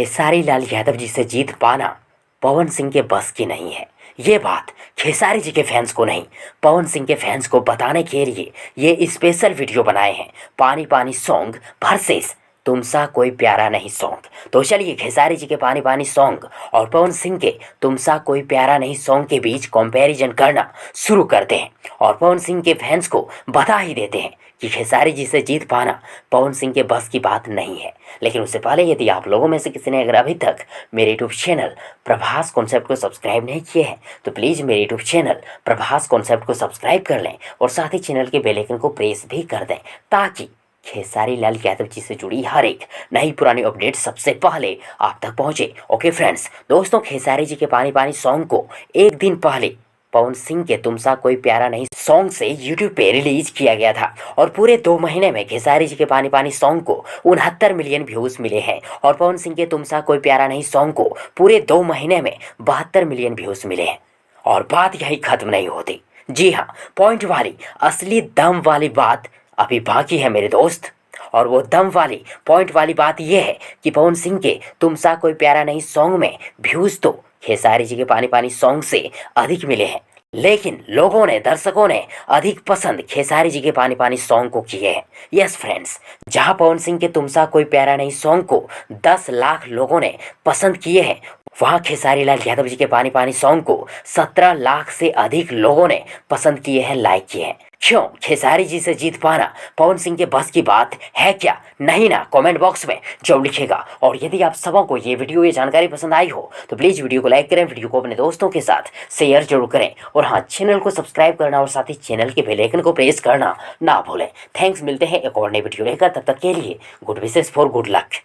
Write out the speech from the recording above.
खेसारी लाल यादव जी से जीत पाना पवन सिंह के बस की नहीं है। ये बात खेसारी जी के फैंस को नहीं, पवन सिंह के फैंस को बताने के लिए ये स्पेशल वीडियो बनाए हैं। पानी पानी सॉन्ग वर्सेस तुमसा कोई प्यारा नहीं सॉन्ग। तो चलिए खेसारी जी के पानी पानी सॉन्ग और पवन सिंह के तुमसा कोई प्यारा नहीं सॉन्ग के बीच कंपैरिजन करना शुरू करते हैं और पवन सिंह के फैंस को बता ही देते हैं कि खेसारी जी से जीत पाना पवन सिंह के बस की बात नहीं है। लेकिन उससे पहले यदि आप लोगों में से किसी ने अगर अभी तक मेरे यूट्यूब चैनल प्रभास कॉन्सेप्ट को सब्सक्राइब नहीं किए हैं तो प्लीज़ मेरे यूट्यूब चैनल प्रभास कॉन्सेप्ट को सब्सक्राइब कर लें और साथ ही चैनल के बेल आइकन को प्रेस भी कर दें ताकि खेसारी लाल यादव जी से जुड़ी हर एक नई पुरानी अपडेट सबसे पहले आप तक पहुंचे। ओके फ्रेंड्स, दोस्तों खेसारी जी के पानी पानी सॉन्ग को एक दिन पहले पवन सिंह के तुमसा कोई प्यारा नहीं सॉन्ग से यूट्यूब पे रिलीज किया गया था और पूरे 2 महीने में खेसारी जी के पानी पानी सॉन्ग को 69 मिलियन व्यूज मिले हैं और पवन सिंह के तुमसा कोई प्यारा नहीं सॉन्ग को पूरे 2 महीने में 72 मिलियन व्यूज मिले हैं। और बात यही खत्म नहीं होती। जी हाँ, पॉइंट वाली असली दम वाली बात अभी बाकी है मेरे दोस्त। और वो दम वाली पॉइंट वाली बात यह है कि पवन सिंह के तुमसा कोई प्यारा नहीं सॉन्ग में व्यूज तो खेसारी जी के पानी पानी सॉन्ग से अधिक मिले हैं, लेकिन लोगों ने दर्शकों ने अधिक पसंद खेसारी जी के पानी पानी सॉन्ग को किए हैं। यस फ्रेंड्स, जहां पवन सिंह के तुमसा कोई प्यारा नहीं सॉन्ग को 10 लाख लोगों ने पसंद किए हैं, वहां खेसारी लाल यादव जी के पानी पानी सॉन्ग को 17 लाख से अधिक लोगों ने पसंद किए हैं, लाइक किए हैं। क्यों खेसारी जी से जीत पाना पवन सिंह के बस की बात है क्या? नहीं ना? कमेंट बॉक्स में जरूर लिखेगा। और यदि आप सबों को ये वीडियो ये जानकारी पसंद आई हो तो प्लीज़ वीडियो को लाइक करें, वीडियो को अपने दोस्तों के साथ शेयर जरूर करें और हाँ, चैनल को सब्सक्राइब करना और साथ ही चैनल के बेल आइकन को प्रेस करना ना भूलें। थैंक्स, मिलते हैं एक और नई वीडियो लेकर, तब तक के लिए good wishes for good luck.